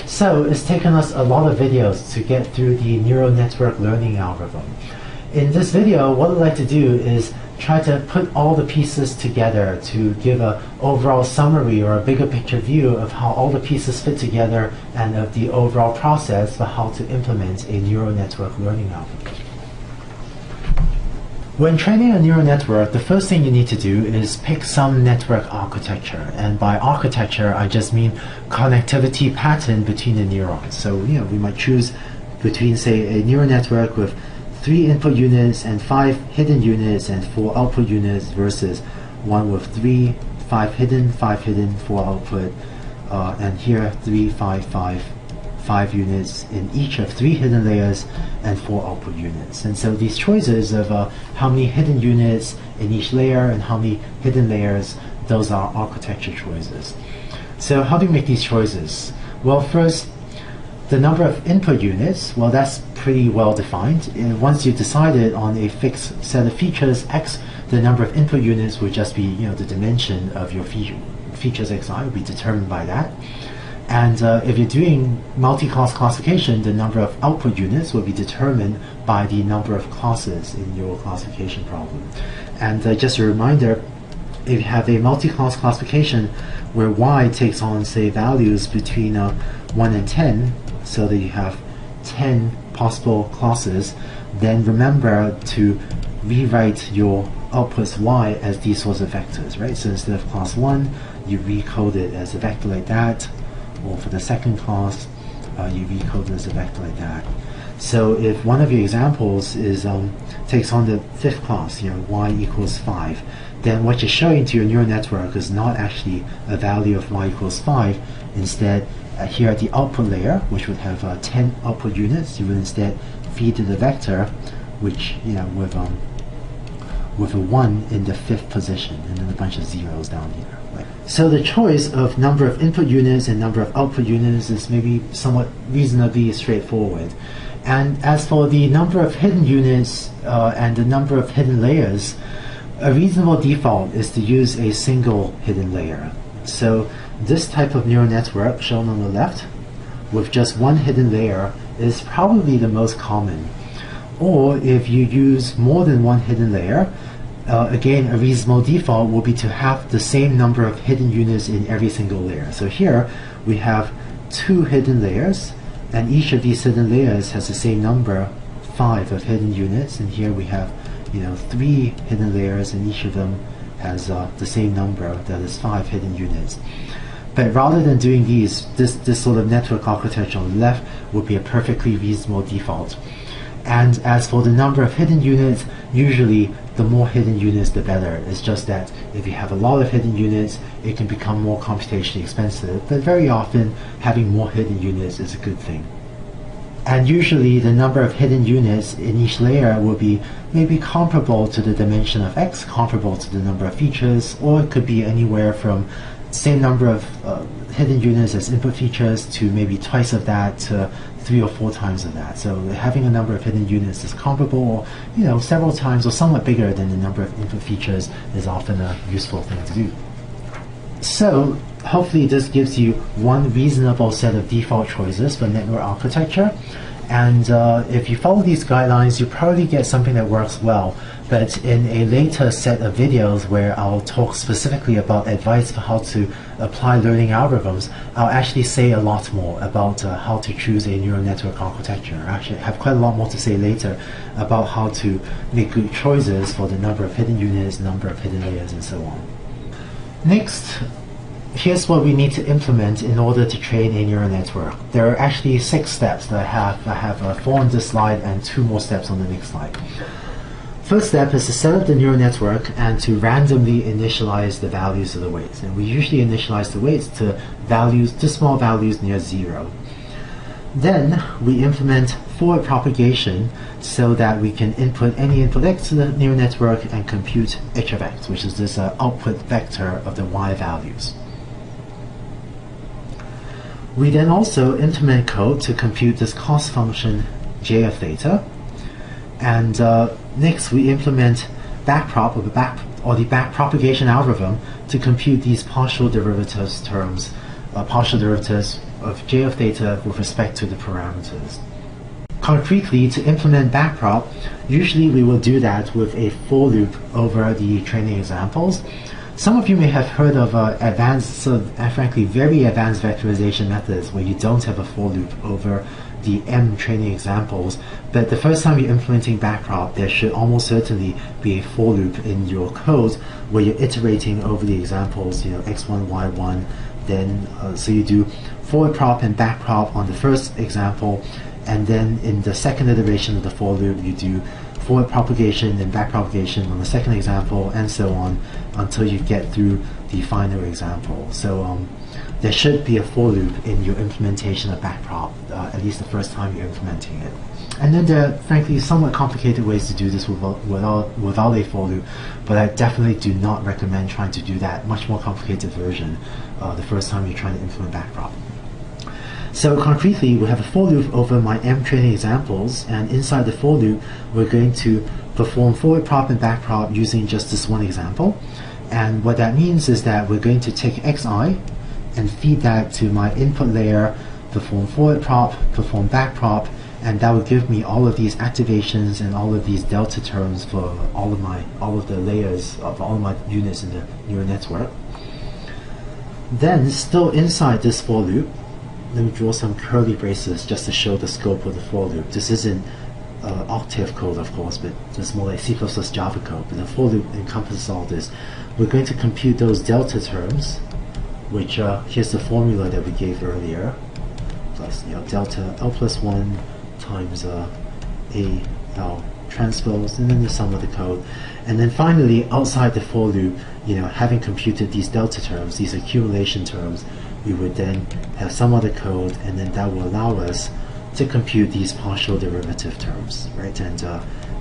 So it's taken us a lot of videos to get through the neural network learning algorithm. In this video, what I'd like to do is try to put all the pieces together to give an overall summary or a bigger picture view of how all the pieces fit together and of the overall process for how to implement a neural network learning algorithm. When training a neural network, the first thing you need to do is pick some network architecture. And by architecture, I just mean connectivity pattern between the neurons. So, we might choose between, say, a neural network with 3 input units and 5 hidden units and 4 output units versus one with 3, 5 hidden, 4 output, and here 3, 5 units in each of 3 hidden layers and 4 output units. And so these choices of how many hidden units in each layer and how many hidden layers, those are architecture choices. So how do you make these choices? Well, first, the number of input units, well, that's pretty well defined. And once you've decided on a fixed set of features x, the number of input units will just be the dimension of your features xi will be determined by that. And if you're doing multi-class classification, the number of output units will be determined by the number of classes in your classification problem. And just a reminder, if you have a multi-class classification where y takes on, say, values between 1 and 10, so that you have 10 possible classes, then remember to rewrite your outputs y as these sorts of vectors, right? So instead of class 1, you recode it as a vector like that, or for the second class, you recode it as a vector like that. So if one of your examples is takes on the 5th class, y equals 5, then what you're showing to your neural network is not actually a value of y equals 5. Instead, here at the output layer, which would have 10 output units, you will instead feed to the vector, which with a 1 in the 5th position, and then a bunch of zeros down here. Right? So the choice of number of input units and number of output units is maybe somewhat reasonably straightforward. And as for the number of hidden units and the number of hidden layers, a reasonable default is to use a single hidden layer. So this type of neural network shown on the left with just one hidden layer is probably the most common. Or if you use more than one hidden layer, again, a reasonable default will be to have the same number of hidden units in every single layer. So here we have 2 hidden layers, and each of these hidden layers has the same number, 5 of hidden units, and here we have 3 hidden layers, and each of them has the same number, that is 5 hidden units. But rather than doing this sort of network architecture on the left would be a perfectly reasonable default. And as for the number of hidden units, usually the more hidden units the better. It's just that if you have a lot of hidden units, it can become more computationally expensive, but very often having more hidden units is a good thing. And usually the number of hidden units in each layer will be maybe comparable to the dimension of x, comparable to the number of features, or it could be anywhere from same number of hidden units as input features to maybe twice of that to 3 or 4 times of that. So having a number of hidden units is comparable, or several times or somewhat bigger than the number of input features is often a useful thing to do. So hopefully this gives you one reasonable set of default choices for network architecture. And if you follow these guidelines, you probably get something that works well. But in a later set of videos where I'll talk specifically about advice for how to apply learning algorithms, I'll actually say a lot more about how to choose a neural network architecture. I actually have quite a lot more to say later about how to make good choices for the number of hidden units, number of hidden layers, and so on. Next, here's what we need to implement in order to train a neural network. There are actually 6 steps that I have 4 on this slide and 2 more steps on the next slide. First step is to set up the neural network and to randomly initialize the values of the weights. And we usually initialize the weights to small values near 0. Then we implement forward propagation so that we can input any input x to the neural network and compute h of x, which is this output vector of the y values. We then also implement code to compute this cost function j of theta. And next we implement backprop or the backpropagation algorithm to compute these partial derivatives terms, partial derivatives of j of theta with respect to the parameters. Concretely, to implement backprop, usually we will do that with a for loop over the training examples. Some of you may have heard of frankly, very advanced vectorization methods where you don't have a for loop over the M training examples, but the first time you're implementing backprop, there should almost certainly be a for loop in your code where you're iterating over the examples, x1, y1, then so you do forward prop and back prop on the first example, and then in the second iteration of the for loop, you do forward propagation and back propagation on the second example, and so on until you get through the final example. So there should be a for loop in your implementation of backprop, at least the first time you're implementing it. And then there are, frankly, somewhat complicated ways to do this without a for loop, but I definitely do not recommend trying to do that much more complicated version the first time you're trying to implement backprop. So concretely, we have a for loop over my M training examples, and inside the for loop, we're going to perform forward prop and back prop using just this one example. And what that means is that we're going to take xi and feed that to my input layer, perform forward prop, perform back prop, and that will give me all of these activations and all of these delta terms for all of the layers of all of my units in the neural network. Then, still inside this for loop, let me draw some curly braces just to show the scope of the for loop. This isn't Octave code, of course, but it's more like C++ Java code. But the for loop encompasses all this. We're going to compute those delta terms, which here's the formula that we gave earlier, plus delta L plus 1 times A L transpose, and then the sum of the code. And then finally, outside the for loop, having computed these delta terms, these accumulation terms, we would then have some other code, and then that will allow us to compute these partial derivative terms, right? And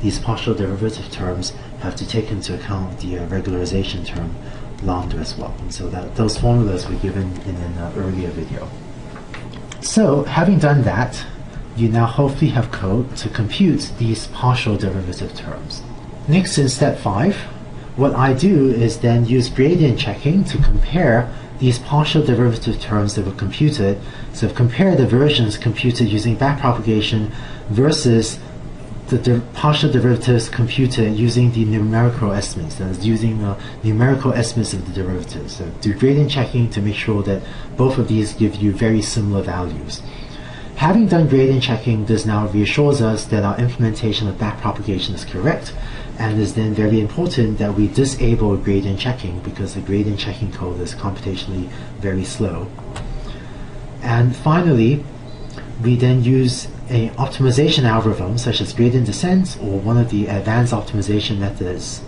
these partial derivative terms have to take into account the regularization term lambda as well. And so those formulas were given in an earlier video. So having done that, you now hopefully have code to compute these partial derivative terms. Next, in step 5, what I do is then use gradient checking to compare these partial derivative terms that were computed. So compare the versions computed using backpropagation versus the partial derivatives computed using the numerical estimates, that is using numerical estimates of the derivatives. So do gradient checking to make sure that both of these give you very similar values. Having done gradient checking, this now reassures us that our implementation of backpropagation is correct, and is then very important that we disable gradient checking because the gradient checking code is computationally very slow. And finally, we then use an optimization algorithm such as gradient descent or one of the advanced optimization methods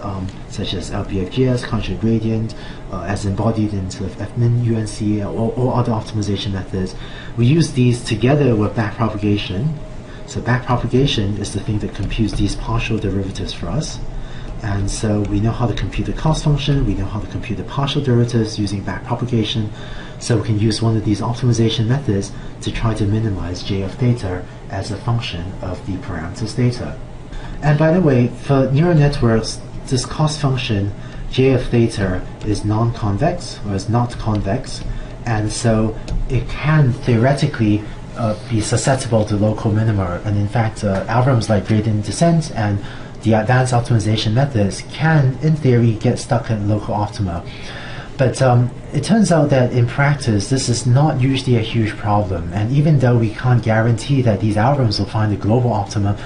such as LBFGS, conjugate gradient, as embodied in sort of FMIN, UNC, or other optimization methods. We use these together with backpropagation. So backpropagation is the thing that computes these partial derivatives for us. And so we know how to compute the cost function, we know how to compute the partial derivatives using backpropagation. So we can use one of these optimization methods to try to minimize j of theta as a function of the parameters theta. And by the way, for neural networks, this cost function j of theta is non-convex, or is not convex, and so it can theoretically be susceptible to local minima. And in fact, algorithms like gradient descent and the advanced optimization methods can, in theory, get stuck at local optima. But it turns out that in practice, this is not usually a huge problem. And even though we can't guarantee that these algorithms will find a global optima,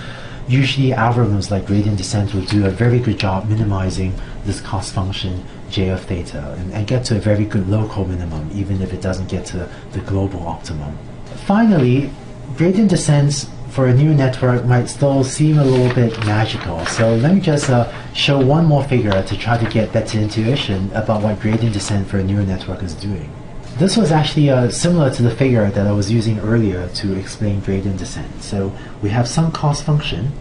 usually algorithms like gradient descent will do a very good job minimizing this cost function j of theta and get to a very good local minimum, even if it doesn't get to the global optimum. Finally, gradient descents for a neural network might still seem a little bit magical. So let me just show one more figure to try to get better intuition about what gradient descent for a neural network is doing. This was actually similar to the figure that I was using earlier to explain gradient descent. So we have some cost function,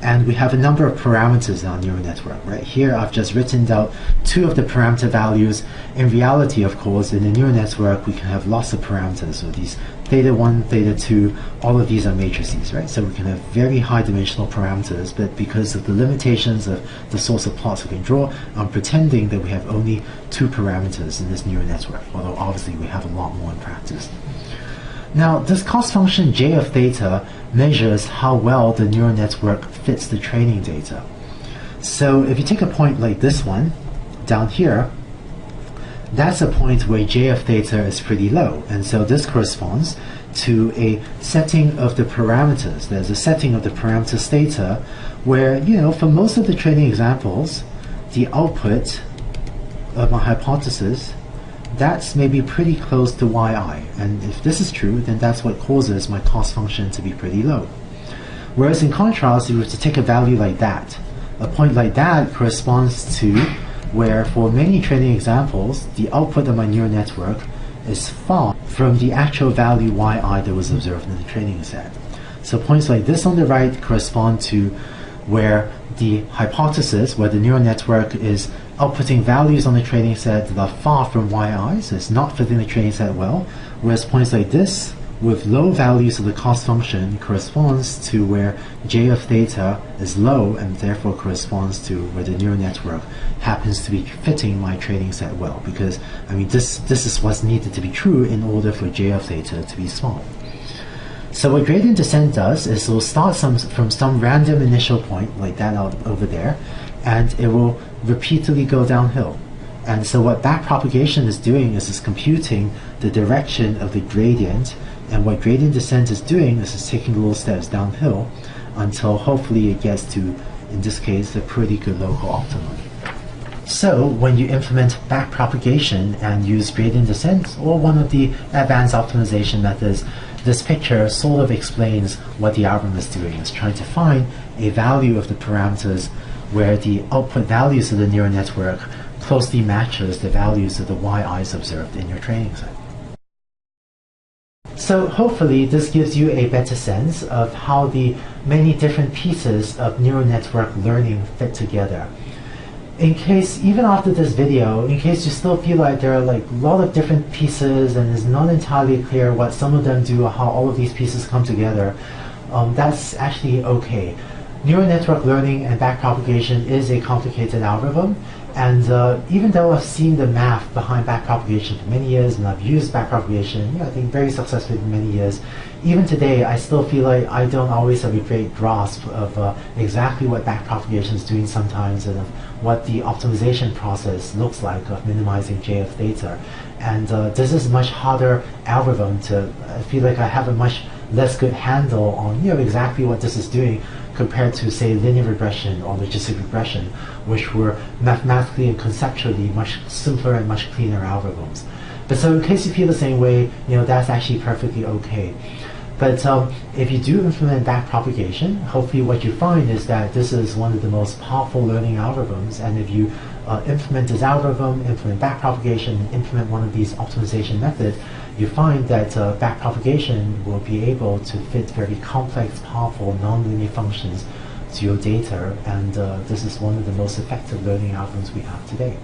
and we have a number of parameters in our neural network. Right here, I've just written out 2 of the parameter values. In reality, of course, in a neural network, we can have lots of parameters. So these theta 1, theta 2, all of these are matrices, right? So we can have very high dimensional parameters, but because of the limitations of the sorts of plots we can draw, I'm pretending that we have only 2 parameters in this neural network, although obviously we have a lot more in practice. Now, this cost function j of theta measures how well the neural network fits the training data. So if you take a point like this one, down here, that's a point where j of theta is pretty low, and so this corresponds to a setting of the parameters. There's a setting of the parameters theta where, for most of the training examples, the output of my hypothesis, that's maybe pretty close to yi, and if this is true, then that's what causes my cost function to be pretty low. Whereas in contrast, if you were to take a value like that, a point like that corresponds to where for many training examples, the output of my neural network is far from the actual value yi that was observed in the training set. So points like this on the right correspond to where the hypothesis, where the neural network is outputting values on the training set that are far from yi, so it's not fitting the training set well, whereas points like this with low values of the cost function corresponds to where j of theta is low and therefore corresponds to where the neural network happens to be fitting my training set well, because this is what's needed to be true in order for j of theta to be small. So what gradient descent does is it will start from some random initial point like that out over there, and it will repeatedly go downhill. And so what backpropagation is doing is it's computing the direction of the gradient, and what gradient descent is doing is it's taking little steps downhill until hopefully it gets to, in this case, a pretty good local optimum. So when you implement backpropagation and use gradient descent or one of the advanced optimization methods, this picture sort of explains what the algorithm is doing. It's trying to find a value of the parameters where the output values of the neural network closely matches the values of the yi's observed in your training set. So hopefully this gives you a better sense of how the many different pieces of neural network learning fit together. In case, even after this video, in case you still feel like there are like a lot of different pieces and it's not entirely clear what some of them do or how all of these pieces come together, that's actually okay. Neural network learning and backpropagation is a complicated algorithm, and even though I've seen the math behind backpropagation for many years and I've used backpropagation, I think very successfully for many years, even today I still feel like I don't always have a great grasp of exactly what backpropagation is doing sometimes and of what the optimization process looks like of minimizing j of theta. And this is a much harder algorithm I feel like I have a much less good handle on exactly what this is doing compared to, say, linear regression or logistic regression, which were mathematically and conceptually much simpler and much cleaner algorithms. But so in case you feel the same way, that's actually perfectly okay. But if you do implement backpropagation, hopefully what you find is that this is one of the most powerful learning algorithms, and if you implement this algorithm, implement backpropagation, implement one of these optimization methods, you find that backpropagation will be able to fit very complex, powerful, nonlinear functions to your data, and this is one of the most effective learning algorithms we have today.